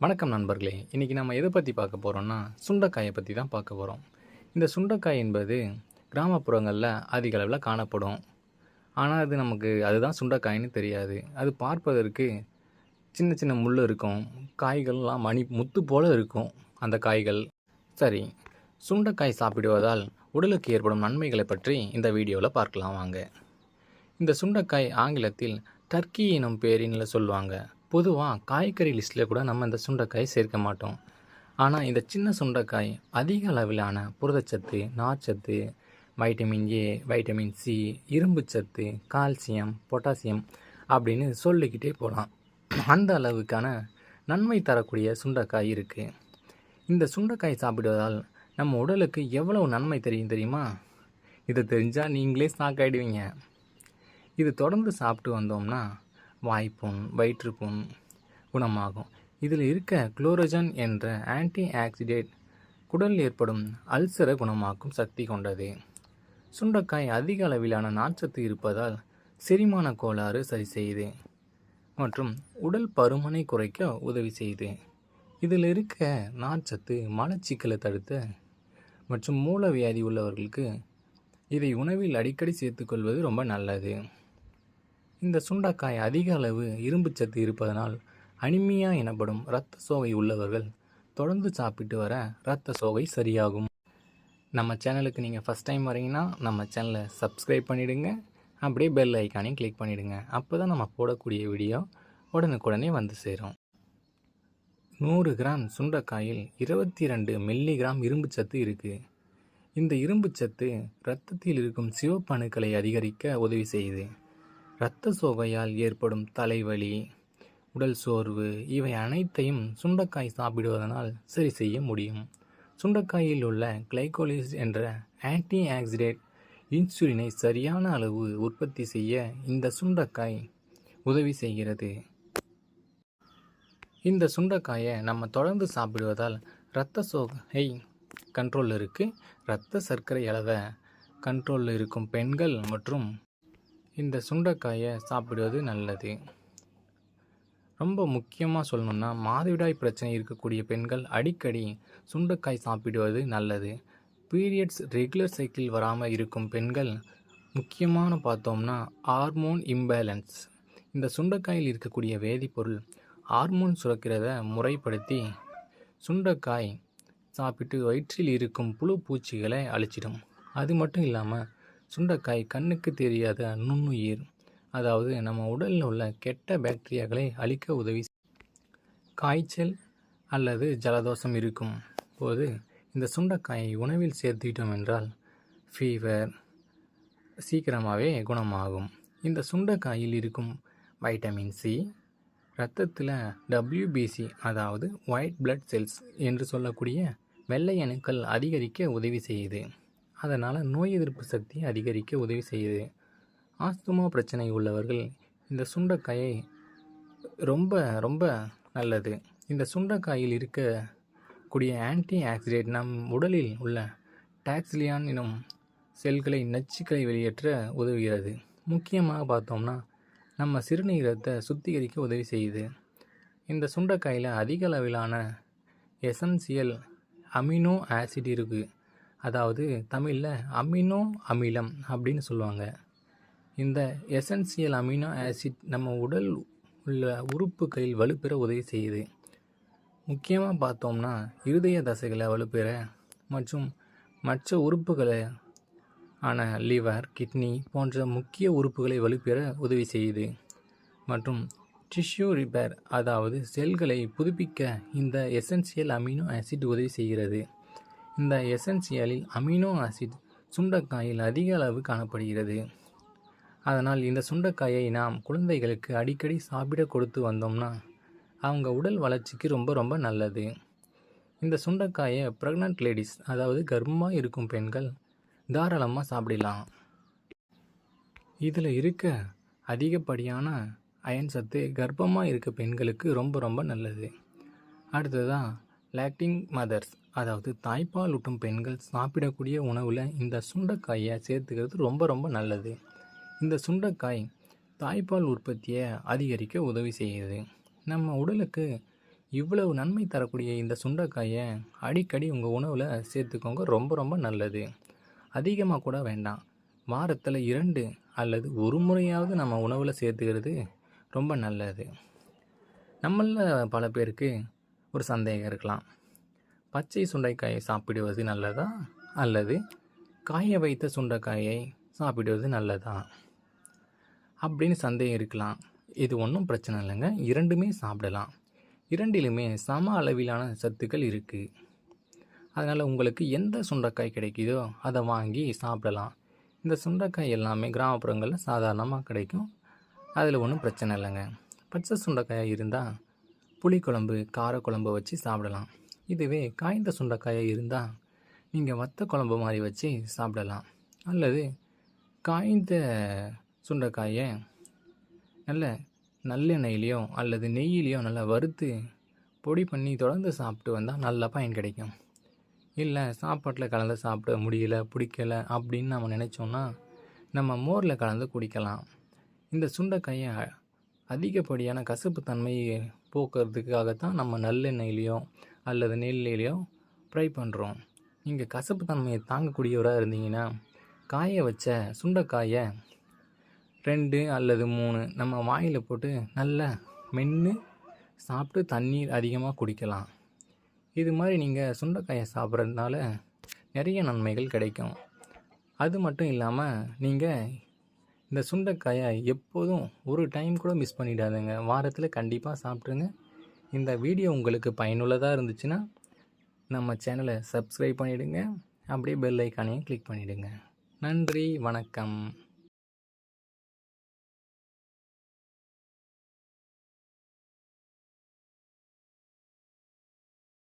வணக்கம் நண்பர்களே. இன்றைக்கி நம்ம எதை பற்றி பார்க்க போகிறோம்னா சுண்டைக்காயை பற்றி தான் பார்க்க போகிறோம். இந்த சுண்டைக்காய் என்பது கிராமப்புறங்களில் அதிக அளவில் காணப்படும். ஆனால் அது நமக்கு அதுதான் சுண்டைக்காய்ன்னு தெரியாது. அது பார்ப்பதற்கு சின்ன சின்ன முள் இருக்கும். காய்கள்லாம் முத்து போல் இருக்கும் அந்த காய்கள். சரி, சுண்டைக்காய் சாப்பிடுவதால் உடலுக்கு ஏற்படும் நன்மைகளை பற்றி இந்த வீடியோவில் பார்க்கலாம் வாங்க. இந்த சுண்டைக்காய் ஆங்கிலத்தில் டர்க்கி எனும் பேரில் சொல்லுவாங்க. பொதுவாக காய்கறி லிஸ்ட்டில் கூட நம்ம இந்த சுண்டைக்காய் சேர்க்க மாட்டோம். ஆனால் இந்த சின்ன சுண்டைக்காய் அதிக அளவிலான புரதச்சத்து, நார்ச்சத்து, வைட்டமின் ஏ, வைட்டமின் சி, இரும்புச்சத்து, கால்சியம், பொட்டாசியம் அப்படின்னு சொல்லிக்கிட்டே போகலாம். அந்த அளவுக்கான நன்மை தரக்கூடிய சுண்டைக்காய் இருக்குது. இந்த சுண்டைக்காய் சாப்பிடுவதால் நம்ம உடலுக்கு எவ்வளவு நன்மை தெரியுமா? இதை தெரிஞ்சால் நீங்களே சாக்காயிடுவீங்க. இது தொடர்ந்து சாப்பிட்டு வந்தோம்னா வாய்ப்புண், வயிற்றுப்புண் குணமாகும். இதில் இருக்க குளோரஜன் என்ற ஆன்டி ஆக்சிடென்ட் குடலில் ஏற்படும் அல்சரை குணமாக்கும் சக்தி கொண்டது. சுண்டைக்காய் அதிக அளவிலான நார்ச்சத்து இருப்பதால் செரிமான கோளாறு சரி செய்யுது மற்றும் உடல் பருமனை குறைக்க உதவி செய்யுது. இதில் இருக்க நார்ச்சத்து மலச்சிக்கலை தடுத்த மற்றும் மூலவியாதி உள்ளவர்களுக்கு இதை உணவில் அடிக்கடி சேர்த்துக்கொள்வது ரொம்ப நல்லது. இந்த சுண்டைக்காய் அதிக அளவு இரும்புச்சத்து இருப்பதனால் அனிமியா எனப்படும் இரத்த சோகை உள்ளவர்கள் தொடர்ந்து சாப்பிட்டு வர இரத்த சோகை சரியாகும். நம்ம சேனலுக்கு நீங்கள் ஃபஸ்ட் டைம் வரீங்கன்னா நம்ம சேனலை சப்ஸ்கிரைப் பண்ணிவிடுங்க. அப்படியே பெல் ஐக்கானையும் கிளிக் பண்ணிவிடுங்க. அப்போ தான் நம்ம போடக்கூடிய வீடியோ உடனுக்குடனே வந்து சேரும். 100 கிராம் சுண்டைக்காயில் 22 மில்லிகிராம் இரும்புச்சத்து இருக்குது. இந்த இரும்புச்சத்து இரத்தத்தில் இருக்கும் சிவப்பு அணுக்களை அதிகரிக்க உதவி செய்யுது. இரத்த சோகையால் ஏற்படும் தலைவலி, உடல் சோர்வு இவை அனைத்தையும் சுண்டைக்காய் சாப்பிடுவதனால் சரி செய்ய முடியும். சுண்டைக்காயில் உள்ள கிளைகோலிஸ் என்ற ஆன்டி ஆக்சிடென்ட் இன்சுலினை சரியான அளவு உற்பத்தி செய்ய இந்த சுண்டைக்காய் உதவி செய்கிறது. இந்த சுண்டைக்காயை நம்ம தொடர்ந்து சாப்பிடுவதால் இரத்த சோகை கண்ட்ரோலில் இருக்குது. இரத்த சர்க்கரை அளவை கண்ட்ரோலில் இருக்கும் பெண்கள் மற்றும் இந்த சுண்டைக்காயை சாப்பிடுவது நல்லது. ரொம்ப முக்கியமாக சொல்லணுன்னா மாதவிடாய் பிரச்சனை இருக்கக்கூடிய பெண்கள் அடிக்கடி சுண்டைக்காய் சாப்பிடுவது நல்லது. பீரியட்ஸ் ரெகுலர் சைக்கிள் வராமல் இருக்கும் பெண்கள் முக்கியமான பார்த்தோம்னா ஹார்மோன் இம்பேலன்ஸ். இந்த சுண்டைக்காயில் இருக்கக்கூடிய வேதிப்பொருள் ஹார்மோன் சுரக்கிறத முறைப்படுத்தி சுண்டைக்காய் சாப்பிட்டு வயிற்றில் இருக்கும் புழு பூச்சிகளை அழிச்சிடும். அது மட்டும் இல்லாமல் சுண்டைக்காய் கண்ணுக்கு தெரியாத நுண்ணுயிர், அதாவது நம்ம உடலில் உள்ள கெட்ட பாக்டீரியாக்களை அழிக்க உதவி. காய்ச்சல் அல்லது ஜலதோஷம் இருக்கும் போது இந்த சுண்டைக்காயை உணவில் சேர்த்துக்கிட்டோம் என்றால் ஃபீவர் சீக்கிரமாகவே குணமாகும். இந்த சுண்டைக்காயில் இருக்கும் வைட்டமின் சி இரத்தத்தில் WBC அதாவது ஒயிட் பிளட் செல்ஸ் என்று சொல்லக்கூடிய வெள்ளை அணுக்கள் அதிகரிக்க உதவி செய்யுது. அதனால் நோய் எதிர்ப்பு சக்தியை அதிகரிக்க உதவி செய்யுது. ஆஸ்துமா பிரச்சனை உள்ளவர்கள் இந்த சுண்டைக்காயை ரொம்ப ரொம்ப நல்லது. இந்த சுண்டைக்காயில் இருக்கக்கூடிய ஆன்டி ஆக்சிடென்ட் நம் உடலில் உள்ள டாக்ஸிலியான் எனும் செல்களை நச்சுக்களை வெளியேற்ற உதவுகிறது. முக்கியமாக பார்த்தோம்னா நம்ம சிறுநீரகத்தை சுத்திகரிக்க உதவி செய்யுது. இந்த சுண்டைக்காயில் அதிக அளவிலான எசென்சியல் அமினோ ஆசிட் இருக்குது. அதாவது தமிழில் அமினோ அமிலம் அப்படின்னு சொல்லுவாங்க. இந்த எசென்சியல் அமினோ ஆசிட் நம்ம உடல் உள்ள உறுப்புகளில் வலுப்பெற உதவி செய்யுது. முக்கியமாக பார்த்தோம்னா இருதய தசைகளை வலுப்பெற மற்றும் மற்ற உறுப்புகளை ஆன லிவர், கிட்னி போன்ற முக்கிய உறுப்புகளை வலுப்பெற உதவி செய்யுது. மற்றும் டிஷ்யூ ரிப்பேர் அதாவது செல்களை புதுப்பிக்க இந்த எசென்சியல் அமினோ ஆசிட் உதவி செய்கிறது. இந்த எசென்சியலில் அமினோ ஆசிட் சுண்டைக்காயில் அதிக அளவு காணப்படுகிறது. அதனால் இந்த சுண்டைக்காயை நாம் குழந்தைகளுக்கு அடிக்கடி சாப்பிட கொடுத்து வந்தோம்னா அவங்க உடல் வளர்ச்சிக்கு ரொம்ப ரொம்ப நல்லது. இந்த சுண்டைக்காயை ப்ரெக்னென்ட் லேடிஸ் அதாவது கர்ப்பமாக இருக்கும் பெண்கள் தாராளமாக சாப்பிடலாம். இதில் இருக்க அதிகப்படியான அயன் சத்து கர்ப்பமாக இருக்க பெண்களுக்கு ரொம்ப ரொம்ப நல்லது. அடுத்ததான் லாக்டிங் மதர்ஸ் அதாவது தாய்ப்பால் ஊட்டும் பெண்கள் சாப்பிடக்கூடிய உணவில் இந்த சுண்டைக்காயை சேர்த்துக்கிறது ரொம்ப ரொம்ப நல்லது. இந்த சுண்டைக்காய் தாய்ப்பால் உற்பத்தியை அதிகரிக்க உதவி செய்யுது. நம்ம உடலுக்கு இவ்வளவு நன்மை தரக்கூடிய இந்த சுண்டைக்காயை அடிக்கடி உங்கள் உணவில் சேர்த்துக்கோங்க. ரொம்ப ரொம்ப நல்லது. அதிகமாக கூட வேண்டாம். வாரத்தில் 2 அல்லது 1 முறையாவது நம்ம உணவில் சேர்த்துக்கிறது ரொம்ப நல்லது. நம்மளில் பல பேருக்கு ஒரு சந்தேகம் இருக்கலாம். பச்சை சுண்டைக்காயை சாப்பிடுவது நல்லதா அல்லது காய வைத்த சுண்டைக்காயை சாப்பிடுவது நல்லதா அப்படின்னு சந்தேகம் இருக்கலாம். இது ஒன்றும் பிரச்சனை இல்லைங்க. 2மே சாப்பிடலாம். 2லுமே சம அளவிலான சத்துக்கள் இருக்குது. அதனால் உங்களுக்கு எந்த சுண்டைக்காய் கிடைக்குதோ அதை வாங்கி சாப்பிடலாம். இந்த சுண்டைக்காய் எல்லாமே கிராமப்புறங்களில் சாதாரணமாக கிடைக்கும். அதில் ஒன்றும் பிரச்சனை இல்லைங்க. பச்சை சுண்டைக்காயாக இருந்தால் புளிக்குழம்பு, காரக்குழம்பு வச்சு சாப்பிடலாம். இதுவே காய்ந்த சுண்டைக்காயாக இருந்தால் நீங்கள் வத்த குழம்பு மாதிரி வச்சு சாப்பிடலாம். அல்லது காய்ந்த சுண்டைக்காயை நல்லெண்ணெயிலையோ அல்லது நெய்யிலையோ நல்லா வறுத்து பொடி பண்ணி தொடர்ந்து சாப்பிட்டு வந்தால் நல்ல பயன் கிடைக்கும். இல்லை சாப்பாட்டில் கலந்து சாப்பிட முடியல, பிடிக்கலை அப்படின்னு நம்ம நினச்சோன்னா நம்ம மோரில் கலந்து குடிக்கலாம். இந்த சுண்டைக்காயை அதிகப்படியான கசப்புத்தன்மையை போக்குறதுக்காகத்தான் நம்ம நல்லெண்ணெயிலையோ அல்லது நெல்லையிலையோ ஃப்ரை பண்ணுறோம். நீங்கள் கசப்புத்தன்மையை தாங்கக்கூடியவராக இருந்தீங்கன்னா காய வச்ச சுண்டைக்காயை 2 அல்லது 3 நம்ம வாயில் போட்டு நல்லா மென்று சாப்பிட்டு தண்ணீர் அதிகமாக குடிக்கலாம். இது மாதிரி நீங்கள் சுண்டைக்காயை சாப்பிட்றதுனால நிறைய நன்மைகள் கிடைக்கும். அது மட்டும் இல்லாமல் நீங்கள் இந்த சுண்டைக்காயை எப்போதும் ஒரு டைம் கூட மிஸ் பண்ணிடாதுங்க. வாரத்தில் கண்டிப்பாக சாப்பிட்ருங்க. இந்த வீடியோ உங்களுக்கு பயனுள்ளதாக இருந்துச்சுன்னா நம்ம சேனலை சப்ஸ்கிரைப் பண்ணிவிடுங்க. அப்படியே பெல் ஐக்கானையும் கிளிக் பண்ணிவிடுங்க. நன்றி, வணக்கம்.